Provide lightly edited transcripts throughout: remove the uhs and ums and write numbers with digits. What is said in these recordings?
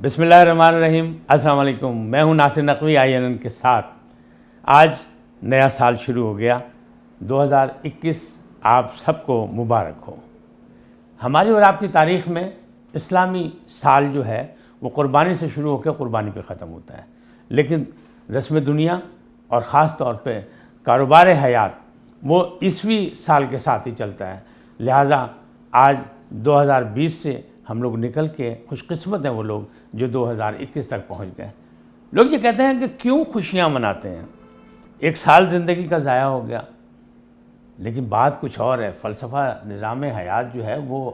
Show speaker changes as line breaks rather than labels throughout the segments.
بسم اللہ الرحمن الرحیم۔ السلام علیکم، میں ہوں ناصر نقوی INN کے ساتھ۔ آج نیا سال شروع ہو گیا، 2021 آپ سب کو مبارک ہو۔ ہماری اور آپ کی تاریخ میں اسلامی سال جو ہے وہ قربانی سے شروع ہو کے قربانی پہ ختم ہوتا ہے، لیکن رسم دنیا اور خاص طور پہ کاروبار حیات وہ عیسوی سال کے ساتھ ہی چلتا ہے۔ لہٰذا آج 2020 سے ہم لوگ نکل کے خوش قسمت ہیں وہ لوگ جو 2021 تک پہنچ گئے۔ لوگ یہ کہتے ہیں کہ کیوں خوشیاں مناتے ہیں، ایک سال زندگی کا ضائع ہو گیا، لیکن بات کچھ اور ہے۔ فلسفہ نظام حیات جو ہے وہ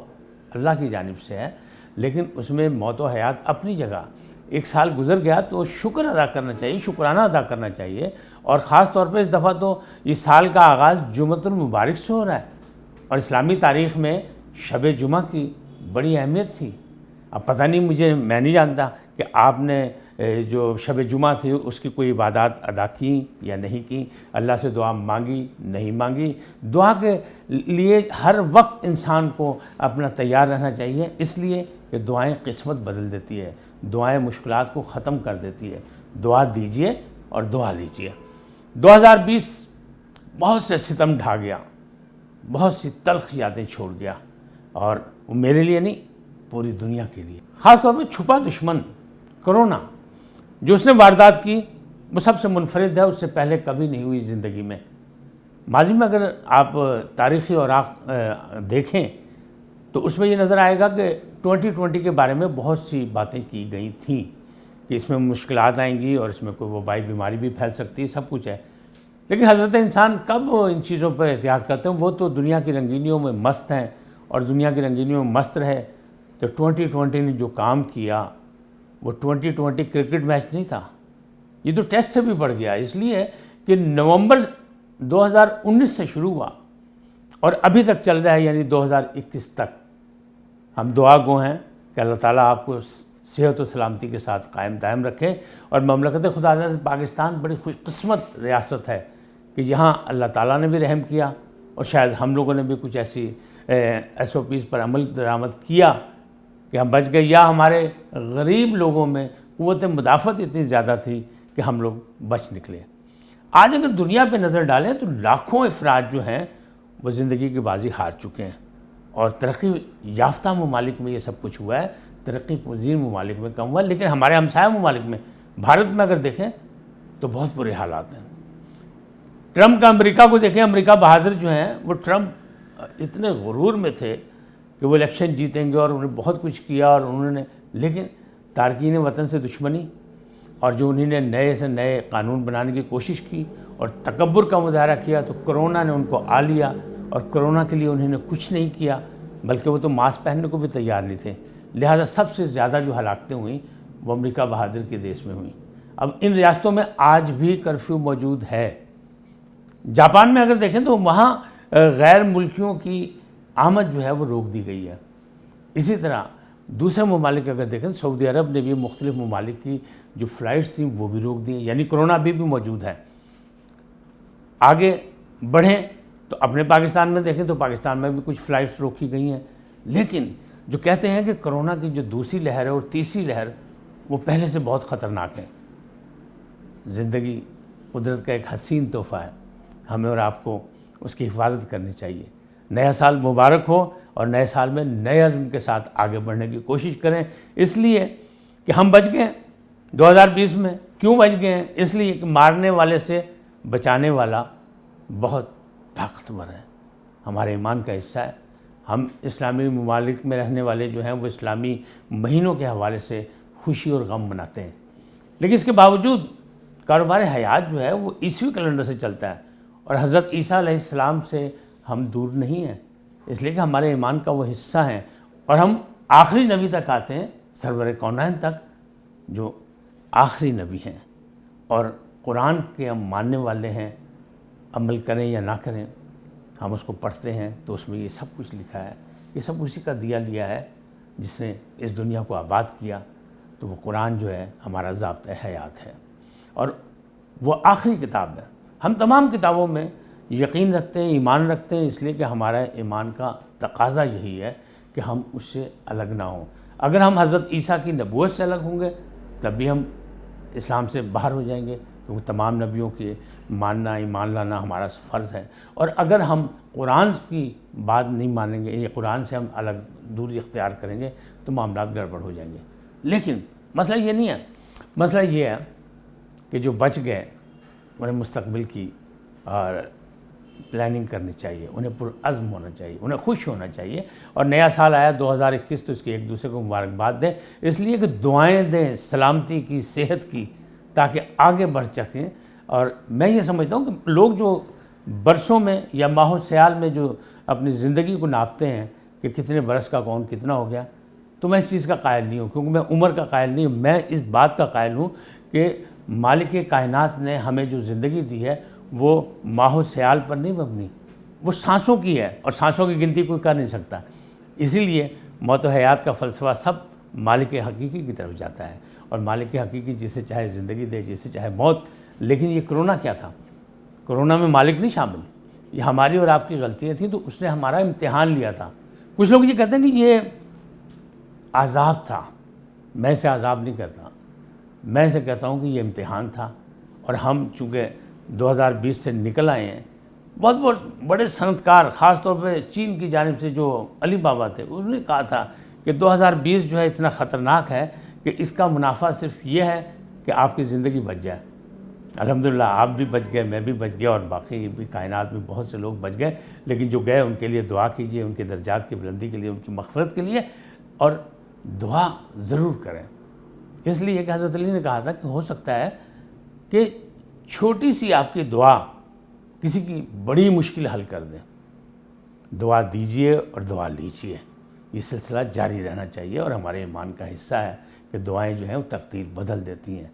اللہ کی جانب سے ہے، لیکن اس میں موت و حیات اپنی جگہ۔ ایک سال گزر گیا تو شکر ادا کرنا چاہیے، شکرانہ ادا کرنا چاہیے، اور خاص طور پہ اس دفعہ تو اس سال کا آغاز جمعۃ المبارک سے ہو رہا ہے، اور اسلامی تاریخ میں شب جمعہ کی بڑی اہمیت تھی۔ اب پتہ نہیں، میں نہیں جانتا کہ آپ نے جو شب جمعہ تھی اس کی کوئی عبادات ادا کی یا نہیں کی، اللہ سے دعا مانگی نہیں مانگی۔ دعا کے لیے ہر وقت انسان کو اپنا تیار رہنا چاہیے، اس لیے کہ دعائیں قسمت بدل دیتی ہے، دعائیں مشکلات کو ختم کر دیتی ہے۔ دعا دیجئے اور دعا لیجئے۔ 2020 بہت سے ستم ڈھا گیا، بہت سی تلخ یادیں چھوڑ گیا، اور وہ میرے لیے نہیں، پوری دنیا کے لیے۔ خاص طور پہ چھپا دشمن کرونا جو اس نے واردات کی وہ سب سے منفرد ہے، اس سے پہلے کبھی نہیں ہوئی زندگی میں۔ ماضی میں اگر آپ تاریخی اوراق دیکھیں تو اس میں یہ نظر آئے گا کہ 2020 کے بارے میں بہت سی باتیں کی گئی تھیں کہ اس میں مشکلات آئیں گی اور اس میں کوئی وبائی بیماری بھی پھیل سکتی ہے، سب کچھ ہے، لیکن حضرت انسان کب ان چیزوں پر احتیاط کرتے ہیں؟ وہ تو دنیا کی رنگینیوں میں مست ہیں، اور دنیا کی رنگینیوں میں مست رہے تو 2020 نے جو کام کیا وہ 2020 کرکٹ میچ نہیں تھا، یہ تو ٹیسٹ سے بھی بڑھ گیا، اس لیے کہ نومبر 2019 سے شروع ہوا اور ابھی تک چل رہا ہے، یعنی 2021 تک۔ ہم دعا گو ہیں کہ اللہ تعالیٰ آپ کو صحت و سلامتی کے ساتھ قائم دائم رکھے، اور مملکت خدا پاکستان بڑی خوش قسمت ریاست ہے کہ یہاں اللہ تعالیٰ نے بھی رحم کیا، اور شاید ہم لوگوں نے بھی کچھ ایسی SOPs پر عمل درآمد کیا کہ ہم بچ گئے، یا ہمارے غریب لوگوں میں قوت مدافعت اتنی زیادہ تھی کہ ہم لوگ بچ نکلے۔ آج اگر دنیا پہ نظر ڈالیں تو لاکھوں افراد جو ہیں وہ زندگی کی بازی ہار چکے ہیں، اور ترقی یافتہ ممالک میں یہ سب کچھ ہوا ہے، ترقی پذیر ممالک میں کم ہوا ہے، لیکن ہمارے ہمسایہ ممالک میں، بھارت میں اگر دیکھیں تو بہت برے حالات ہیں۔ ٹرمپ کا امریکہ کو دیکھیں، امریکہ بہادر جو ہیں وہ ٹرمپ اتنے غرور میں تھے کہ وہ الیکشن جیتیں گے، اور انہوں نے بہت کچھ کیا، اور انہوں نے، لیکن تارکین وطن سے دشمنی، اور جو انہوں نے نئے سے نئے قانون بنانے کی کوشش کی اور تکبر کا مظاہرہ کیا، تو کرونا نے ان کو آ لیا، اور کرونا کے لیے انہوں نے کچھ نہیں کیا، بلکہ وہ تو ماسک پہننے کو بھی تیار نہیں تھے۔ لہٰذا سب سے زیادہ جو ہلاکتیں ہوئیں وہ امریکہ بہادر کے دیش میں ہوئیں۔ اب ان ریاستوں میں آج بھی کرفیو موجود ہے۔ جاپان میں اگر دیکھیں تو وہاں غیر ملکیوں کی آمد جو ہے وہ روک دی گئی ہے۔ اسی طرح دوسرے ممالک اگر دیکھیں، سعودی عرب نے بھی مختلف ممالک کی جو فلائٹس تھیں وہ بھی روک دی، یعنی کرونا ابھی بھی موجود ہے۔ آگے بڑھیں تو اپنے پاکستان میں دیکھیں تو پاکستان میں بھی کچھ فلائٹس روکی گئی ہیں، لیکن جو کہتے ہیں کہ کرونا کی جو دوسری لہر ہے اور تیسری لہر وہ پہلے سے بہت خطرناک ہے۔ زندگی قدرت کا ایک حسین تحفہ ہے، ہمیں اور آپ کو اس کی حفاظت کرنی چاہیے۔ نیا سال مبارک ہو، اور نئے سال میں نئے عزم کے ساتھ آگے بڑھنے کی کوشش کریں، اس لیے کہ ہم بچ گئے 2020 میں۔ کیوں بچ گئے ہیں؟ اس لیے کہ مارنے والے سے بچانے والا بہت طاقتور ہے، ہمارے ایمان کا حصہ ہے۔ ہم اسلامی ممالک میں رہنے والے جو ہیں وہ اسلامی مہینوں کے حوالے سے خوشی اور غم مناتے ہیں، لیکن اس کے باوجود کاروبار حیات جو ہے وہ عیسوی کیلنڈر سے چلتا ہے، اور حضرت عیسیٰ علیہ السلام سے ہم دور نہیں ہیں، اس لیے کہ ہمارے ایمان کا وہ حصہ ہیں، اور ہم آخری نبی تک آتے ہیں، سرور کونین تک، جو آخری نبی ہیں، اور قرآن کے ہم ماننے والے ہیں۔ عمل کریں یا نہ کریں، ہم اس کو پڑھتے ہیں تو اس میں یہ سب کچھ لکھا ہے، یہ سب اسی کا دیا لیا ہے جس نے اس دنیا کو آباد کیا۔ تو وہ قرآن جو ہے ہمارا ضابطۂ حیات ہے، اور وہ آخری کتاب ہے۔ ہم تمام کتابوں میں یقین رکھتے ہیں، ایمان رکھتے ہیں، اس لیے کہ ہمارا ایمان کا تقاضا یہی ہے کہ ہم اس سے الگ نہ ہوں۔ اگر ہم حضرت عیسیٰ کی نبوت سے الگ ہوں گے تب بھی ہم اسلام سے باہر ہو جائیں گے، کیونکہ تمام نبیوں کے ماننا ایمان لانا ہمارا فرض ہے۔ اور اگر ہم قرآن کی بات نہیں مانیں گے، یہ قرآن سے ہم الگ دوری اختیار کریں گے تو معاملات گڑبڑ ہو جائیں گے۔ لیکن مسئلہ یہ نہیں ہے، مسئلہ یہ ہے کہ جو بچ گئے انہیں مستقبل کی اور پلاننگ کرنی چاہیے، انہیں پرعزم ہونا چاہیے، انہیں خوش ہونا چاہیے، اور نیا سال آیا 2021 تو اس کی ایک دوسرے کو مبارکباد دیں، اس لیے کہ دعائیں دیں سلامتی کی، صحت کی، تاکہ آگے بڑھ سکیں۔ اور میں یہ سمجھتا ہوں کہ لوگ جو برسوں میں یا ماہ سیال میں جو اپنی زندگی کو ناپتے ہیں کہ کتنے برس کا کون کتنا ہو گیا، تو میں اس چیز کا قائل نہیں ہوں، کیونکہ میں عمر کا قائل نہیں ہوں، میں اس بات کا قائل ہوں کہ مالک کائنات نے ہمیں جو زندگی دی ہے وہ ماہ و سیال پر نہیں مبنی، وہ سانسوں کی ہے، اور سانسوں کی گنتی کوئی کر نہیں سکتا۔ اسی لیے موت و حیات کا فلسفہ سب مالک حقیقی کی طرف جاتا ہے، اور مالک حقیقی جسے چاہے زندگی دے، جسے چاہے موت۔ لیکن یہ کرونا کیا تھا؟ کرونا میں مالک نہیں شامل، یہ ہماری اور آپ کی غلطیاں تھیں، تو اس نے ہمارا امتحان لیا تھا۔ کچھ لوگ یہ کہتے ہیں کہ یہ عذاب تھا، میں اسے عذاب نہیں کہتا، میں اسے کہتا ہوں کہ یہ امتحان تھا۔ اور ہم چونکہ 2020 سے نکل آئے ہیں، بہت بہت بڑے صنعتکار، خاص طور پہ چین کی جانب سے جو علی بابا تھے، انہوں نے کہا تھا کہ 2020 جو ہے اتنا خطرناک ہے کہ اس کا منافع صرف یہ ہے کہ آپ کی زندگی بچ جائے۔ الحمدللہ آپ بھی بچ گئے، میں بھی بچ گیا، اور باقی بھی کائنات میں بہت سے لوگ بچ گئے، لیکن جو گئے ان کے لیے دعا کیجئے، ان کے درجات کی بلندی کے لیے، ان کی مغفرت کے لیے، اور دعا ضرور کریں۔ اس لیے کہ حضرت علی نے کہا تھا کہ ہو سکتا ہے کہ چھوٹی سی آپ کی دعا کسی کی بڑی مشکل حل کر دیں۔ دعا دیجئے اور دعا لیجئے، یہ سلسلہ جاری رہنا چاہیے، اور ہمارے ایمان کا حصہ ہے کہ دعائیں جو ہیں وہ تقدیر بدل دیتی ہیں۔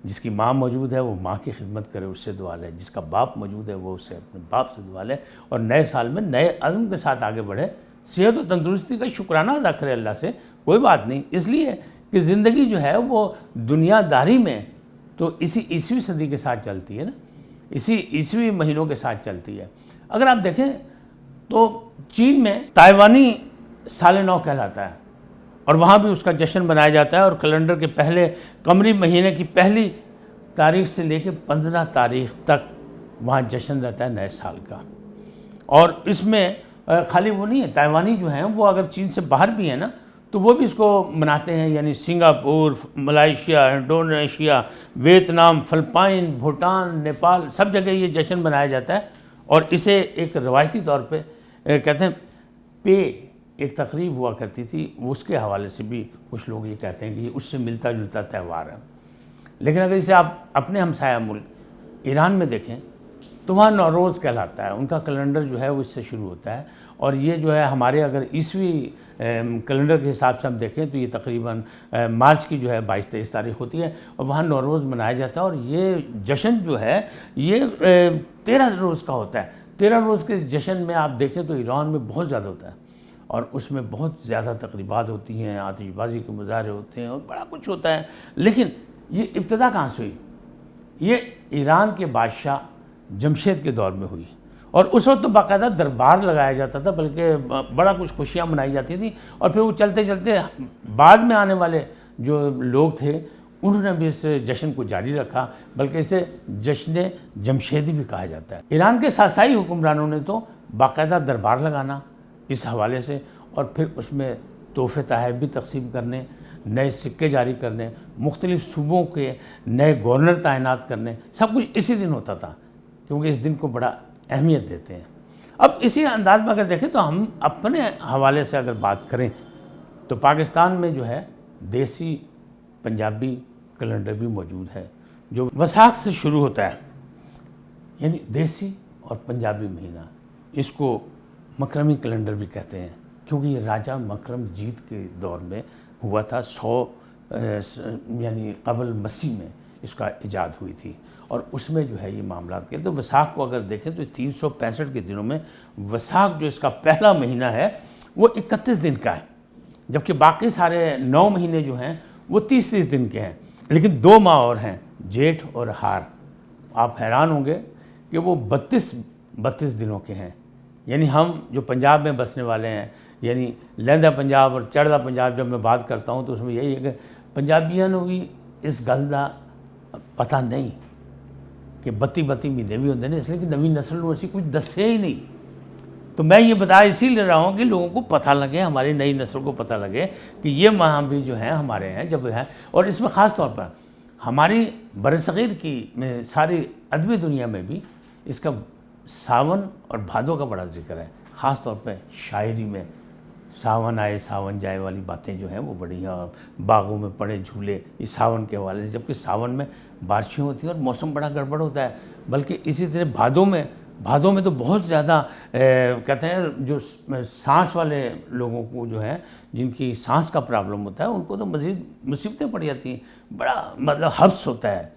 جس کی ماں موجود ہے وہ ماں کی خدمت کرے، اس سے دعا لے، جس کا باپ موجود ہے وہ اس سے اپنے باپ سے دعا لے، اور نئے سال میں نئے عزم کے ساتھ آگے بڑھے، صحت و تندرستی کا شکرانہ ادا کرے اللہ سے، کوئی بات نہیں۔ اس لیے کہ زندگی جو ہے وہ دنیا داری میں تو اسی عیسوی صدی کے ساتھ چلتی ہے نا، اسی عیسوی مہینوں کے ساتھ چلتی ہے۔ اگر آپ دیکھیں تو چین میں تائیوانی سال نو کہلاتا ہے، اور وہاں بھی اس کا جشن منایا جاتا ہے، اور کیلنڈر کے پہلے قمری مہینے کی پہلی تاریخ سے لے کے 15 تاریخ تک وہاں جشن رہتا ہے نئے سال کا۔ اور اس میں خالی وہ نہیں ہے، تائیوانی جو ہیں وہ اگر چین سے باہر بھی ہیں نا تو وہ بھی اس کو مناتے ہیں، یعنی Singapore, Malaysia, Indonesia, Vietnam, Philippines, Bhutan, Nepal, سب جگہ یہ جشن منایا جاتا ہے، اور اسے ایک روایتی طور پہ کہتے ہیں پے ایک تقریب ہوا کرتی تھی، اس کے حوالے سے بھی کچھ لوگ یہ کہتے ہیں کہ یہ اس سے ملتا جلتا تہوار ہے۔ لیکن اگر اسے آپ اپنے ہمسایہ ملک ایران میں دیکھیں تو وہاں نوروز کہلاتا ہے، ان کا کیلنڈر جو ہے وہ اس سے شروع ہوتا ہے، اور یہ جو ہے ہمارے اگر عیسوی کیلنڈر کے حساب سے ہم دیکھیں تو یہ تقریباً مارچ کی جو ہے 22-23 تاریخ ہوتی ہے، اور وہاں نوروز منایا جاتا ہے، اور یہ جشن جو ہے یہ 13 روز کا ہوتا ہے۔ 13 روز کے جشن میں آپ دیکھیں تو ایران میں بہت زیادہ ہوتا ہے، اور اس میں بہت زیادہ تقریبات ہوتی ہیں، آتش بازی کے مظاہرے ہوتے ہیں، اور بڑا کچھ ہوتا ہے۔ لیکن یہ ابتدا کہاں سے ہوئی؟ یہ ایران کے بادشاہ جمشید کے دور میں ہوئی، اور اس وقت تو باقاعدہ دربار لگایا جاتا تھا، بلکہ بڑا کچھ خوشیاں منائی جاتی تھیں، اور پھر وہ چلتے چلتے بعد میں آنے والے جو لوگ تھے انہوں نے بھی اس جشن کو جاری رکھا، بلکہ اسے جشن جمشیدی بھی کہا جاتا ہے۔ ایران کے ساسائی حکمرانوں نے تو باقاعدہ دربار لگانا اس حوالے سے، اور پھر اس میں تحفے تحائف بھی تقسیم کرنے، نئے سکے جاری کرنے، مختلف صوبوں کے نئے گورنر تعینات کرنے، سب کچھ اسی دن ہوتا تھا، کیونکہ اس دن کو بڑا اہمیت دیتے ہیں۔ اب اسی انداز میں اگر دیکھیں تو ہم اپنے حوالے سے اگر بات کریں تو پاکستان میں جو ہے دیسی پنجابی کیلنڈر بھی موجود ہے، جو وساخ سے شروع ہوتا ہے، یعنی دیسی اور پنجابی مہینہ، اس کو مکرمی کیلنڈر بھی کہتے ہیں، کیونکہ یہ راجہ مکرم جیت کے دور میں ہوا تھا، 100 یعنی قبل مسیح میں اس کا ایجاد ہوئی تھی، اور اس میں جو ہے یہ معاملات کے تو وساخ کو اگر دیکھیں تو 365 کے دنوں میں وساخ جو اس کا پہلا مہینہ ہے وہ 31 دن کا ہے، جبکہ باقی سارے 9 مہینے جو ہیں وہ 30-30 دن کے ہیں، لیکن 2 ماہ اور ہیں، جیٹھ اور ہار۔ آپ حیران ہوں گے کہ وہ 32 دنوں کے ہیں، یعنی ہم جو پنجاب میں بسنے والے ہیں، یعنی لہندہ پنجاب اور چڑھدا پنجاب جب میں بات کرتا ہوں تو اس میں یہی ہے کہ پنجابیاں نوں بھی اس گل دا پتہ نہیں کہ 32 مہینے بھی ہوندے نے، اس لیے کہ نویں نسل نوں اسی کچھ دسیا ہی نہیں۔ تو میں یہ بتا اسی لیے رہا ہوں کہ لوگوں کو پتہ لگے، ہماری نئی نسل کو پتہ لگے کہ یہ ماہ بھی جو ہیں ہمارے ہیں جب ہیں، اور اس میں خاص طور پر ہماری برصغیر کی ساری ادبی دنیا میں بھی اس کا ساون اور بھادو کا بڑا ذکر ہے، خاص طور پہ شاعری میں ساون آئے ساون جائے والی باتیں جو ہیں وہ بڑی ہیں، اور باغوں میں پڑے جھولے یہ ساون کے حوالے سے، جبکہ ساون میں بارشیں ہوتی ہیں اور موسم بڑا گڑبڑ ہوتا ہے۔ بلکہ اسی طرح بھادوں میں تو بہت زیادہ کہتے ہیں جو سانس والے لوگوں کو جو ہے جن کی سانس کا پرابلم ہوتا ہے ان کو تو مزید مصیبتیں پڑ جاتی ہیں، بڑا مطلب حبس ہوتا ہے،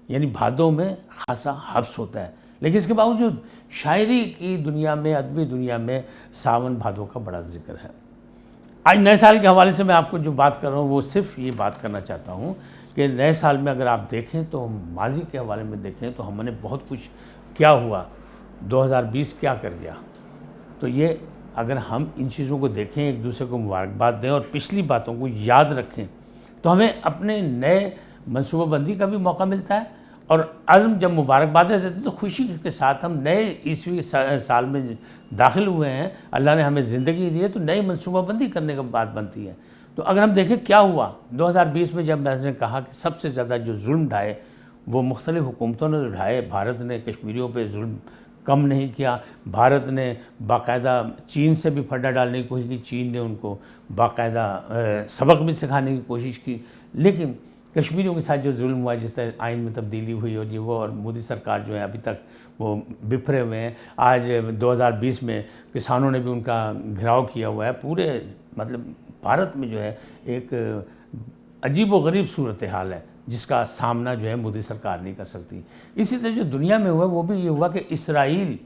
یعنی بھادوں میں خاصا حبس ہوتا ہے۔ لیکن اس کے باوجود شاعری کی دنیا میں، ادبی دنیا میں ساون بھادو کا بڑا ذکر ہے۔ آج نئے سال کے حوالے سے میں آپ کو جو بات کر رہا ہوں وہ صرف یہ بات کرنا چاہتا ہوں کہ نئے سال میں اگر آپ دیکھیں تو ماضی کے حوالے میں دیکھیں تو ہم نے بہت کچھ کیا ہوا، 2020 کیا کر گیا، تو یہ اگر ہم ان چیزوں کو دیکھیں، ایک دوسرے کو مبارکباد دیں اور پچھلی باتوں کو یاد رکھیں تو ہمیں اپنے نئے منصوبہ بندی کا بھی موقع ملتا ہے، اور عزم جب مبارکبادیں دیتے ہیں تو خوشی کے ساتھ ہم نئے عیسوی سال میں داخل ہوئے ہیں، اللہ نے ہمیں زندگی دی ہے تو نئی منصوبہ بندی کرنے کا بات بنتی ہے۔ تو اگر ہم دیکھیں کیا ہوا 2020 میں، جب میں نے کہا کہ سب سے زیادہ جو ظلم ڈھائے وہ مختلف حکومتوں نے ڈھائے، بھارت نے کشمیریوں پہ ظلم کم نہیں کیا، بھارت نے باقاعدہ چین سے بھی پھڈا ڈالنے کی کوشش کی، چین نے ان کو باقاعدہ سبق بھی سکھانے کی کوشش کی، لیکن کشمیریوں کے ساتھ جو ظلم ہوا، جس طرح آئین میں تبدیلی ہوئی اور وہ اور مودی سرکار جو ہے ابھی تک وہ بپھرے ہوئے ہیں۔ آج 2020 میں کسانوں نے بھی ان کا گھراؤ کیا ہوا ہے، پورے مطلب بھارت میں جو ہے ایک عجیب و غریب صورتحال ہے جس کا سامنا جو ہے مودی سرکار نہیں کر سکتی۔ اسی طرح جو دنیا میں ہوا وہ بھی یہ ہوا کہ اسرائیل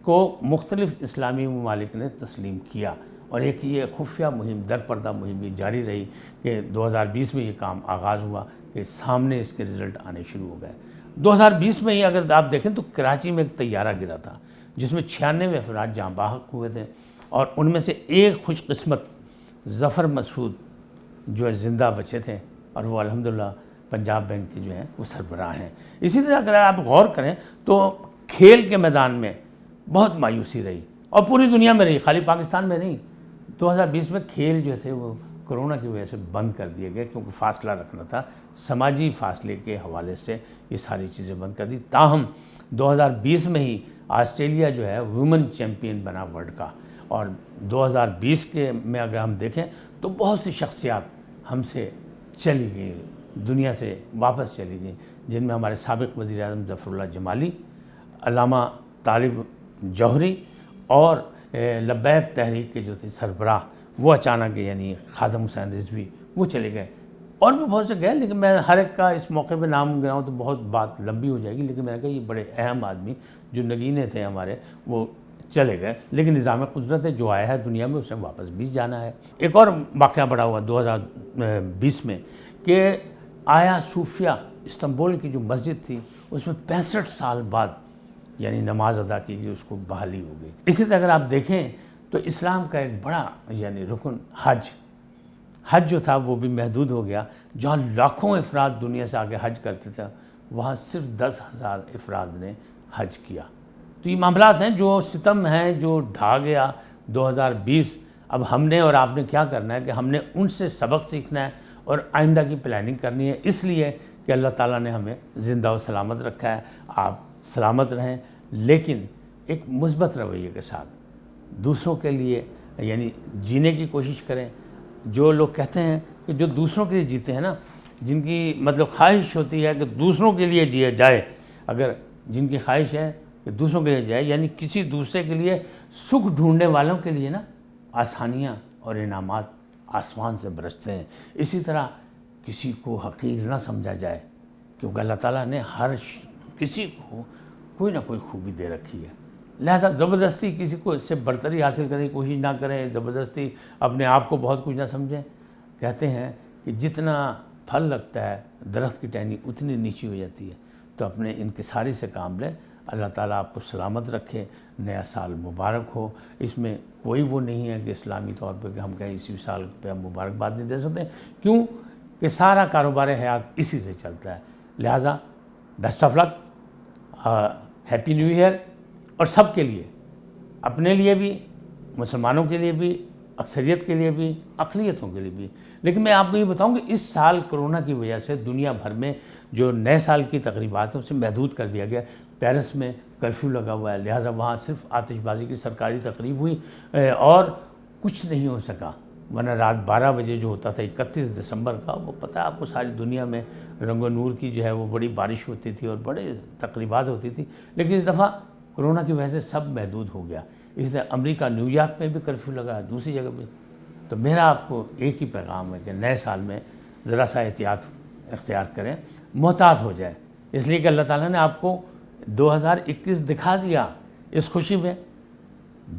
کو مختلف اسلامی ممالک نے تسلیم کیا، اور ایک یہ خفیہ مہم، در پردہ مہم یہ جاری رہی کہ 2020 میں یہ کام آغاز ہوا کہ سامنے اس کے رزلٹ آنے شروع ہو گئے۔ 2020 میں ہی اگر آپ دیکھیں تو کراچی میں ایک طیارہ گرا تھا جس میں 96 افراد جاں بحق ہوئے تھے، اور ان میں سے ایک خوش قسمت ظفر مسعود جو ہے زندہ بچے تھے، اور وہ الحمدللہ پنجاب بینک کے جو ہیں وہ سربراہ ہیں۔ اسی طرح اگر آپ غور کریں تو کھیل کے میدان میں بہت مایوسی رہی، اور پوری دنیا میں رہی، خالی پاکستان میں نہیں۔ 2020 میں کھیل جو تھے وہ کرونا کی وجہ سے بند کر دیے گئے، کیونکہ فاصلہ رکھنا تھا، سماجی فاصلے کے حوالے سے یہ ساری چیزیں بند کر دی۔ تاہم 2020 میں ہی آسٹریلیا جو ہے ویمن چیمپئن بنا ورلڈ کا، اور 2020 کے میں اگر ہم دیکھیں تو بہت سی شخصیات ہم سے چلی گئی، دنیا سے واپس چلی گئیں، جن میں ہمارے سابق وزیر اعظم ظفر اللہ جمالی، علامہ طالب جوہری، اور لبیک تحریک کے جو تھے سربراہ وہ اچانک، یعنی خادم حسین رضوی، وہ چلے گئے، اور بھی بہت سے گئے، لیکن میں ہر ایک کا اس موقع پہ نام گراؤں تو بہت بات لمبی ہو جائے گی، لیکن میں نے کہا یہ بڑے اہم آدمی جو نگینے تھے ہمارے وہ چلے گئے، لیکن نظام قدرت ہے، جو آیا ہے دنیا میں اسے واپس بھی جانا ہے۔ ایک اور واقعہ بڑا ہوا 2020 میں کہ آیا صوفیہ استنبول کی جو مسجد تھی اس میں 65 سال بعد یعنی نماز ادا کی گئی، اس کو بحالی ہو گئی۔ اسی طرح اگر آپ دیکھیں تو اسلام کا ایک بڑا یعنی رکن حج جو تھا وہ بھی محدود ہو گیا، جہاں لاکھوں افراد دنیا سے آگے حج کرتے تھے وہاں صرف 10,000 افراد نے حج کیا۔ تو یہ معاملات ہیں جو ستم ہیں جو ڈھا گیا 2020۔ اب ہم نے اور آپ نے کیا کرنا ہے کہ ہم نے ان سے سبق سیکھنا ہے اور آئندہ کی پلاننگ کرنی ہے، اس لیے کہ اللہ تعالیٰ نے ہمیں زندہ و سلامت رکھا ہے۔ آپ سلامت رہیں، لیکن ایک مثبت رویے کے ساتھ دوسروں کے لیے یعنی جینے کی کوشش کریں۔ جو لوگ کہتے ہیں کہ جو دوسروں کے لیے جیتے ہیں نا، جن کی مطلب خواہش ہوتی ہے کہ دوسروں کے لیے جیا جائے، اگر جن کی خواہش ہے کہ دوسروں کے لیے جائے، یعنی کسی دوسرے کے لیے سکھ ڈھونڈنے والوں کے لیے نا آسانیاں اور انعامات آسمان سے برستے ہیں۔ اسی طرح کسی کو حقیر نہ سمجھا جائے، کیونکہ اللہ تعالیٰ نے ہر کسی کو کوئی نہ کوئی خوبی دے رکھی ہے، لہذا زبردستی کسی کو اس سے برتری حاصل کرنے کی کوشش نہ کریں، زبردستی اپنے آپ کو بہت کچھ نہ سمجھیں۔ کہتے ہیں کہ جتنا پھل لگتا ہے درخت کی ٹہنی اتنی نیچی ہو جاتی ہے، تو اپنے انکساری سے کام لیں، اللہ تعالیٰ آپ کو سلامت رکھے، نیا سال مبارک ہو۔ اس میں کوئی وہ نہیں ہے کہ اسلامی طور پہ کہ ہم کہیں اسی سال پہ ہم مبارکباد نہیں دے سکتے، کیوں کہ سارا کاروبار حیات اسی سے چلتا ہے۔ لہٰذا best of luck, happy new year, اور سب کے لیے، اپنے لیے بھی، مسلمانوں کے لیے بھی، اکثریت کے لیے بھی، اقلیتوں کے لیے بھی۔ لیکن میں آپ کو یہ بتاؤں کہ اس سال کرونا کی وجہ سے دنیا بھر میں جو نئے سال کی تقریبات ہیں اسے محدود کر دیا گیا۔ پیرس میں کرفیو لگا ہوا ہے، لہٰذا وہاں صرف آتش بازی کی سرکاری تقریب ہوئی اور کچھ نہیں ہو سکا، ورنہ رات 12 بجے جو ہوتا تھا 31 دسمبر کا، وہ پتہ ہے آپ کو ساری دنیا میں رنگ و نور کی جو ہے وہ بڑی بارش ہوتی تھی اور بڑے تقریبات ہوتی تھی۔ لیکن اس دفعہ کرونا کی وجہ سے سب محدود ہو گیا۔ اس طرح امریکہ نیو یارک میں بھی کرفیو لگا ہے، دوسری جگہ پہ۔ تو میرا آپ کو ایک ہی پیغام ہے کہ نئے سال میں ذرا سا احتیاط اختیار کریں، محتاط ہو جائیں، اس لیے کہ اللہ تعالیٰ نے آپ کو 2021 دکھا دیا۔ اس خوشی میں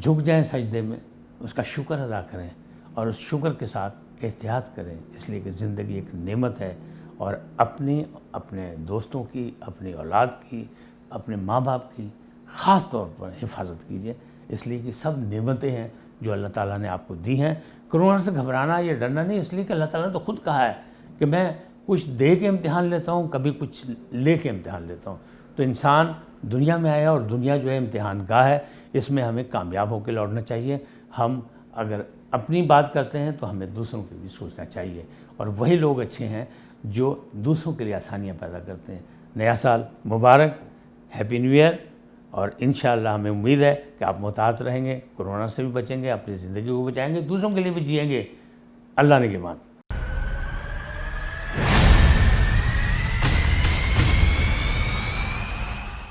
جھک جائیں سجدے میں، اس کا شکر ادا کریں اور اس شکر کے ساتھ احتیاط کریں، اس لیے کہ زندگی ایک نعمت ہے، اور اپنے دوستوں کی، اپنی اولاد کی، اپنے ماں باپ کی خاص طور پر حفاظت کیجیے، اس لیے کہ سب نعمتیں ہیں جو اللہ تعالیٰ نے آپ کو دی ہیں۔ کرونا سے گھبرانا یا ڈرنا نہیں، اس لیے کہ اللہ تعالیٰ نے تو خود کہا ہے کہ میں کچھ دے کے امتحان لیتا ہوں، کبھی کچھ لے کے امتحان لیتا ہوں۔ تو انسان دنیا میں آیا اور دنیا جو ہے امتحان گاہ ہے، اس میں ہمیں کامیاب ہو کے لوٹنا چاہیے۔ ہم اگر اپنی بات کرتے ہیں تو ہمیں دوسروں کی بھی سوچنا چاہیے، اور وہی لوگ اچھے ہیں جو دوسروں کے لیے آسانیاں پیدا کرتے ہیں۔ نیا سال مبارک، ہیپی نیو ایئر، اور انشاءاللہ ہمیں امید ہے کہ آپ محتاط رہیں گے، کرونا سے بھی بچیں گے، اپنی زندگی کو بچائیں گے، دوسروں کے لیے بھی جئیں گے۔ اللہ نگہبان۔